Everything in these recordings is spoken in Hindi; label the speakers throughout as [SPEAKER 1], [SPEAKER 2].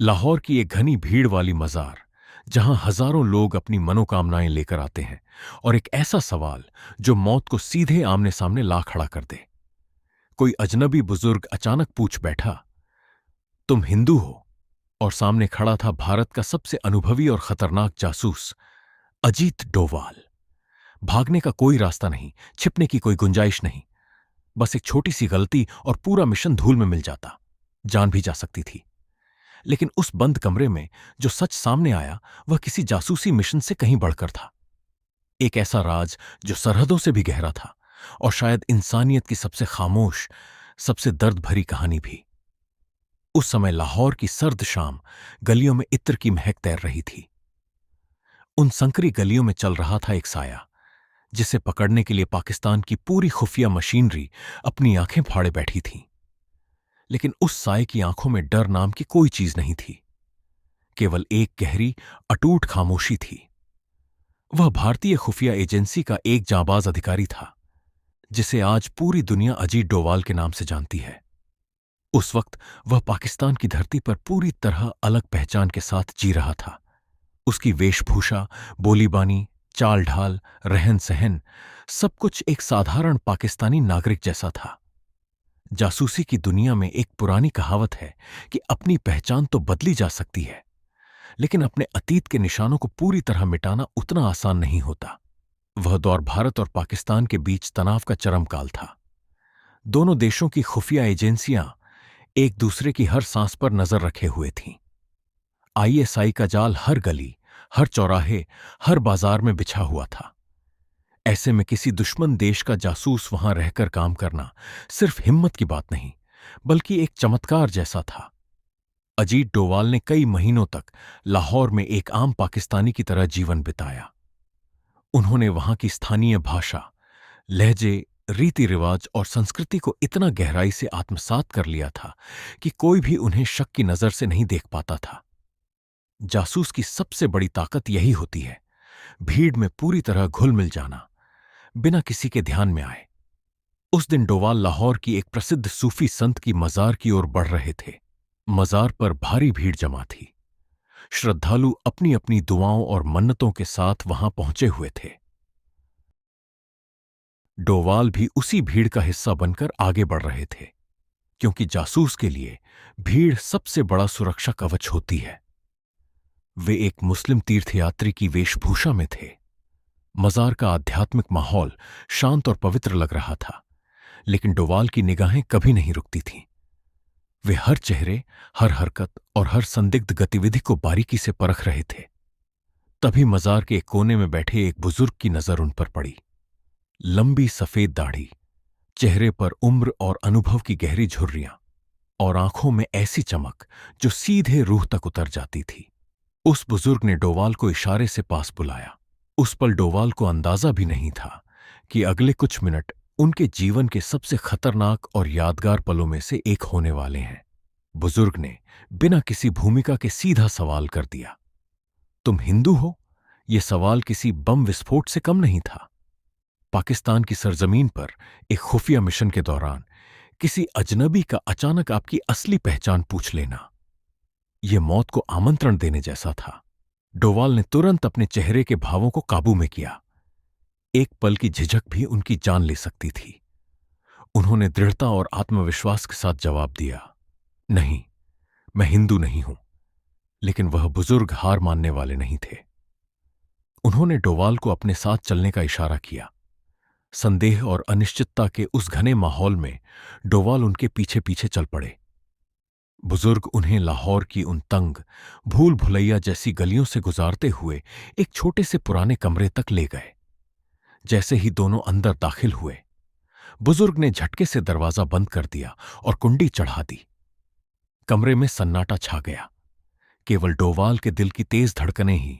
[SPEAKER 1] लाहौर की एक घनी भीड़ वाली मजार, जहां हजारों लोग अपनी मनोकामनाएं लेकर आते हैं, और एक ऐसा सवाल जो मौत को सीधे आमने सामने ला खड़ा कर दे। कोई अजनबी बुजुर्ग अचानक पूछ बैठा, तुम हिंदू हो? और सामने खड़ा था भारत का सबसे अनुभवी और खतरनाक जासूस, अजीत डोवाल। भागने का कोई रास्ता नहीं, छिपने की कोई गुंजाइश नहीं। बस एक छोटी सी गलती और पूरा मिशन धूल में मिल जाता। जान भी जा सकती थी। लेकिन उस बंद कमरे में जो सच सामने आया, वह किसी जासूसी मिशन से कहीं बढ़कर था। एक ऐसा राज जो सरहदों से भी गहरा था, और शायद इंसानियत की सबसे खामोश, सबसे दर्द भरी कहानी भी। उस समय लाहौर की सर्द शाम गलियों में इत्र की महक तैर रही थी। उन संकरी गलियों में चल रहा था एक साया, जिसे पकड़ने के लिए पाकिस्तान की पूरी खुफिया मशीनरी अपनी आंखें फाड़े बैठी थी। लेकिन उस साए की आंखों में डर नाम की कोई चीज नहीं थी। केवल एक गहरी, अटूट खामोशी थी। वह भारतीय खुफिया एजेंसी का एक जांबाज अधिकारी था, जिसे आज पूरी दुनिया अजीत डोवाल के नाम से जानती है। उस वक्त वह पाकिस्तान की धरती पर पूरी तरह अलग पहचान के साथ जी रहा था। उसकी वेशभूषा, बोलीबानी, चाल ढाल, रहन सहन, सब कुछ एक साधारण पाकिस्तानी नागरिक जैसा था। जासूसी की दुनिया में एक पुरानी कहावत है कि अपनी पहचान तो बदली जा सकती है, लेकिन अपने अतीत के निशानों को पूरी तरह मिटाना उतना आसान नहीं होता। वह दौर भारत और पाकिस्तान के बीच तनाव का चरम काल था। दोनों देशों की खुफिया एजेंसियां एक दूसरे की हर सांस पर नजर रखे हुए थीं। आईएसआई का जाल हर गली, हर चौराहे, हर बाजार में बिछा हुआ था। ऐसे में किसी दुश्मन देश का जासूस वहां रहकर काम करना सिर्फ हिम्मत की बात नहीं, बल्कि एक चमत्कार जैसा था। अजीत डोवाल ने कई महीनों तक लाहौर में एक आम पाकिस्तानी की तरह जीवन बिताया। उन्होंने वहां की स्थानीय भाषा, लहजे, रीति रिवाज और संस्कृति को इतना गहराई से आत्मसात कर लिया था कि कोई भी उन्हें शक की नजर से नहीं देख पाता था। जासूस की सबसे बड़ी ताकत यही होती है, भीड़ में पूरी तरह घुल मिल जाना, बिना किसी के ध्यान में आए। उस दिन डोवाल लाहौर की एक प्रसिद्ध सूफी संत की मजार की ओर बढ़ रहे थे। मजार पर भारी भीड़ जमा थी। श्रद्धालु अपनी अपनी दुआओं और मन्नतों के साथ वहां पहुंचे हुए थे। डोवाल भी उसी भीड़ का हिस्सा बनकर आगे बढ़ रहे थे, क्योंकि जासूस के लिए भीड़ सबसे बड़ा सुरक्षा कवच होती है। वे एक मुस्लिम तीर्थयात्री की वेशभूषा में थे। मजार का आध्यात्मिक माहौल शांत और पवित्र लग रहा था, लेकिन डोवाल की निगाहें कभी नहीं रुकती थीं। वे हर चेहरे, हर हरकत और हर संदिग्ध गतिविधि को बारीकी से परख रहे थे। तभी मजार के एक कोने में बैठे एक बुजुर्ग की नजर उन पर पड़ी। लंबी सफेद दाढ़ी, चेहरे पर उम्र और अनुभव की गहरी झुर्रियां, और आंखों में ऐसी चमक जो सीधे रूह तक उतर जाती थी। उस बुजुर्ग ने डोवाल को इशारे से पास बुलाया। उस पल डोवाल को अंदाजा भी नहीं था कि अगले कुछ मिनट उनके जीवन के सबसे खतरनाक और यादगार पलों में से एक होने वाले हैं। बुजुर्ग ने बिना किसी भूमिका के सीधा सवाल कर दिया, तुम हिंदू हो? यह सवाल किसी बम विस्फोट से कम नहीं था। पाकिस्तान की सरजमीन पर एक खुफिया मिशन के दौरान किसी अजनबी का अचानक आपकी असली पहचान पूछ लेना, यह मौत को आमंत्रण देने जैसा था। डोवाल ने तुरंत अपने चेहरे के भावों को काबू में किया। एक पल की झिझक भी उनकी जान ले सकती थी। उन्होंने दृढ़ता और आत्मविश्वास के साथ जवाब दिया, नहीं, मैं हिंदू नहीं हूं। लेकिन वह बुजुर्ग हार मानने वाले नहीं थे। उन्होंने डोवाल को अपने साथ चलने का इशारा किया। संदेह और अनिश्चितता के उस घने माहौल में डोवाल उनके पीछे पीछे चल पड़े। बुजुर्ग उन्हें लाहौर की उन तंग, भूल भुलैया जैसी गलियों से गुजारते हुए एक छोटे से पुराने कमरे तक ले गए। जैसे ही दोनों अंदर दाखिल हुए, बुजुर्ग ने झटके से दरवाजा बंद कर दिया और कुंडी चढ़ा दी। कमरे में सन्नाटा छा गया। केवल डोवाल के दिल की तेज धड़कनें ही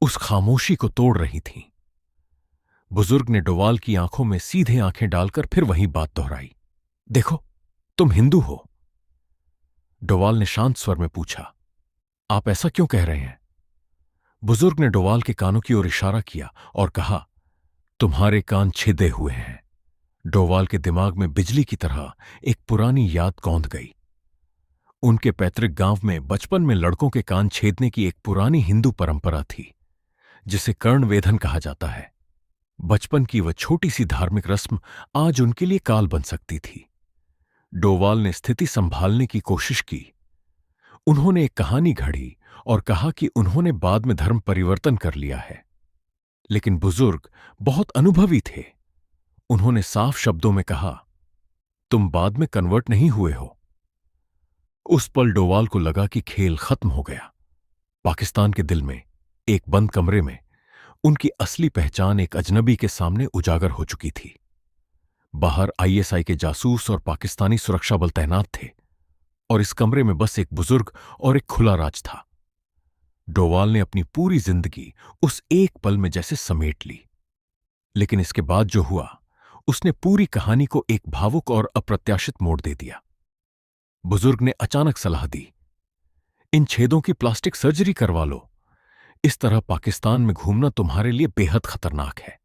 [SPEAKER 1] उस खामोशी को तोड़ रही थीं। बुजुर्ग ने डोवाल की आंखों में सीधे आंखें डालकर फिर वही बात दोहराई, देखो, तुम हिंदू हो। डोवाल ने शांत स्वर में पूछा, आप ऐसा क्यों कह रहे हैं? बुजुर्ग ने डोवाल के कानों की ओर इशारा किया और कहा, तुम्हारे कान छिदे हुए हैं। डोवाल के दिमाग में बिजली की तरह एक पुरानी याद कौंध गई। उनके पैतृक गांव में बचपन में लड़कों के कान छेदने की एक पुरानी हिंदू परंपरा थी, जिसे कर्णवेधन कहा जाता है। बचपन की वह छोटी सी धार्मिक रस्म आज उनके लिए काल बन सकती थी। डोवाल ने स्थिति संभालने की कोशिश की। उन्होंने एक कहानी घड़ी और कहा कि उन्होंने बाद में धर्म परिवर्तन कर लिया है। लेकिन बुजुर्ग बहुत अनुभवी थे। उन्होंने साफ शब्दों में कहा, तुम बाद में कन्वर्ट नहीं हुए हो। उस पल डोवाल को लगा कि खेल खत्म हो गया। पाकिस्तान के दिल में, एक बंद कमरे में, उनकी असली पहचान एक अजनबी के सामने उजागर हो चुकी थी। बाहर आईएसआई के जासूस और पाकिस्तानी सुरक्षा बल तैनात थे, और इस कमरे में बस एक बुजुर्ग और एक खुला राज था। डोवाल ने अपनी पूरी जिंदगी उस एक पल में जैसे समेट ली। लेकिन इसके बाद जो हुआ, उसने पूरी कहानी को एक भावुक और अप्रत्याशित मोड़ दे दिया। बुजुर्ग ने अचानक सलाह दी, इन छेदों की प्लास्टिक सर्जरी करवा लो। इस तरह पाकिस्तान में घूमना तुम्हारे लिए बेहद खतरनाक है।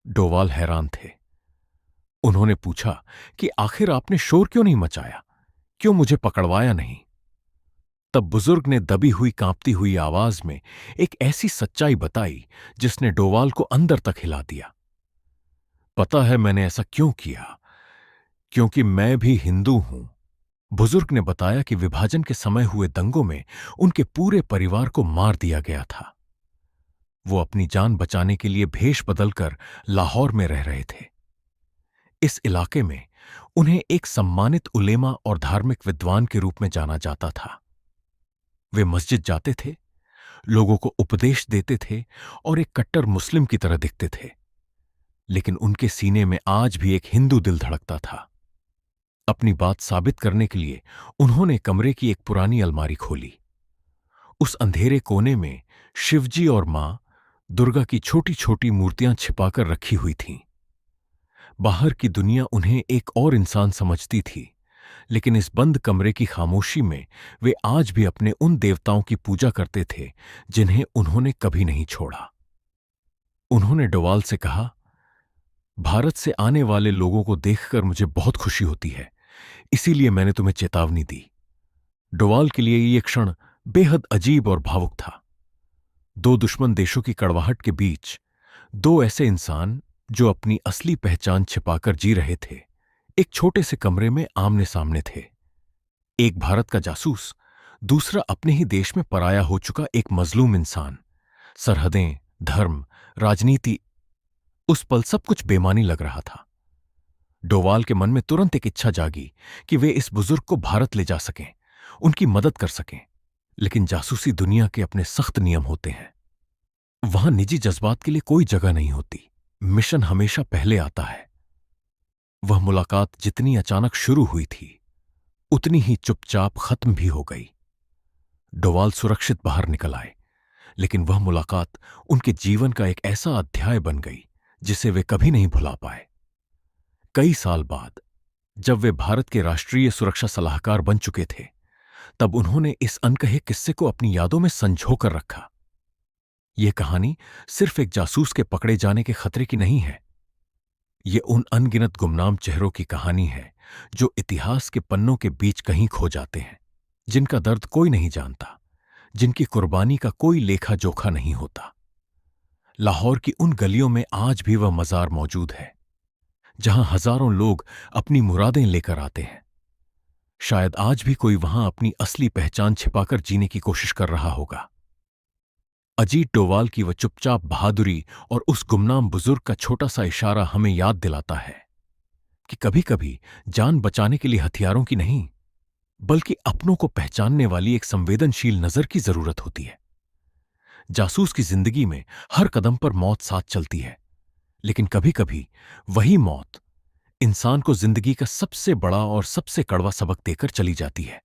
[SPEAKER 1] डोवाल हैरान थे। उन्होंने पूछा कि आखिर आपने शोर क्यों नहीं मचाया, क्यों मुझे पकड़वाया नहीं? तब बुजुर्ग ने दबी हुई कांपती हुई आवाज में एक ऐसी सच्चाई बताई जिसने डोवाल को अंदर तक हिला दिया। पता है मैंने ऐसा क्यों किया? क्योंकि मैं भी हिंदू हूं। बुजुर्ग ने बताया कि विभाजन के समय हुए दंगों में उनके पूरे परिवार को मार दिया गया था। वो अपनी जान बचाने के लिए भेष बदलकर लाहौर में रह रहे थे। इस इलाके में उन्हें एक सम्मानित उलेमा और धार्मिक विद्वान के रूप में जाना जाता था। वे मस्जिद जाते थे, लोगों को उपदेश देते थे और एक कट्टर मुस्लिम की तरह दिखते थे। लेकिन उनके सीने में आज भी एक हिंदू दिल धड़कता था। अपनी बात साबित करने के लिए उन्होंने कमरे की एक पुरानी अलमारी खोली। उस अंधेरे कोने में शिवजी और मां दुर्गा की छोटी छोटी मूर्तियां छिपाकर रखी हुई थीं। बाहर की दुनिया उन्हें एक और इंसान समझती थी, लेकिन इस बंद कमरे की खामोशी में वे आज भी अपने उन देवताओं की पूजा करते थे जिन्हें उन्होंने कभी नहीं छोड़ा। उन्होंने डोवाल से कहा, भारत से आने वाले लोगों को देखकर मुझे बहुत खुशी होती है, इसीलिए मैंने तुम्हें चेतावनी दी। डोवाल के लिए यह क्षण बेहद अजीब और भावुक था। दो दुश्मन देशों की कड़वाहट के बीच दो ऐसे इंसान जो अपनी असली पहचान छिपाकर जी रहे थे, एक छोटे से कमरे में आमने सामने थे। एक भारत का जासूस, दूसरा अपने ही देश में पराया हो चुका एक मजलूम इंसान। सरहदें, धर्म, राजनीति, उस पल सब कुछ बेमानी लग रहा था। डोवाल के मन में तुरंत एक इच्छा जागी कि वे इस बुजुर्ग को भारत ले जा सकें, उनकी मदद कर सकें। लेकिन जासूसी दुनिया के अपने सख्त नियम होते हैं। वहां निजी जज्बात के लिए कोई जगह नहीं होती। मिशन हमेशा पहले आता है। वह मुलाकात जितनी अचानक शुरू हुई थी, उतनी ही चुपचाप खत्म भी हो गई। डोवाल सुरक्षित बाहर निकल आए, लेकिन वह मुलाकात उनके जीवन का एक ऐसा अध्याय बन गई जिसे वे कभी नहीं भुला पाए। कई साल बाद, जब वे भारत के राष्ट्रीय सुरक्षा सलाहकार बन चुके थे, तब उन्होंने इस अनकहे किस्से को अपनी यादों में संजो कर रखा। यह कहानी सिर्फ एक जासूस के पकड़े जाने के खतरे की नहीं है। ये उन अनगिनत गुमनाम चेहरों की कहानी है जो इतिहास के पन्नों के बीच कहीं खो जाते हैं, जिनका दर्द कोई नहीं जानता, जिनकी कुर्बानी का कोई लेखा जोखा नहीं होता। लाहौर की उन गलियों में आज भी वह मजार मौजूद है, जहां हजारों लोग अपनी मुरादें लेकर आते हैं। शायद आज भी कोई वहां अपनी असली पहचान छिपाकर जीने की कोशिश कर रहा होगा। अजीत डोवाल की वह चुपचाप बहादुरी और उस गुमनाम बुजुर्ग का छोटा सा इशारा हमें याद दिलाता है कि कभी कभी जान बचाने के लिए हथियारों की नहीं, बल्कि अपनों को पहचानने वाली एक संवेदनशील नजर की जरूरत होती है। जासूस की जिंदगी में हर कदम पर मौत साथ चलती है, लेकिन कभी कभी वही मौत इंसान को जिंदगी का सबसे बड़ा और सबसे कड़वा सबक देकर चली जाती है।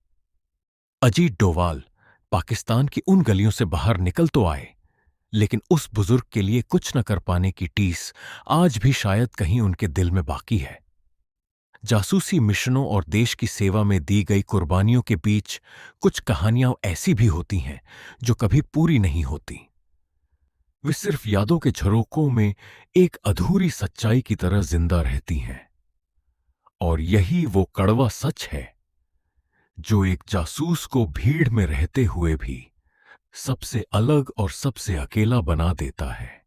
[SPEAKER 1] अजीत डोवाल पाकिस्तान की उन गलियों से बाहर निकल तो आए, लेकिन उस बुजुर्ग के लिए कुछ न कर पाने की टीस आज भी शायद कहीं उनके दिल में बाकी है। जासूसी मिशनों और देश की सेवा में दी गई कुर्बानियों के बीच कुछ कहानियां ऐसी भी होती हैं जो कभी पूरी नहीं होती। वे सिर्फ यादों के झरोकों में एक अधूरी सच्चाई की तरह जिंदा रहती हैं। और यही वो कड़वा सच है जो एक जासूस को भीड़ में रहते हुए भी सबसे अलग और सबसे अकेला बना देता है।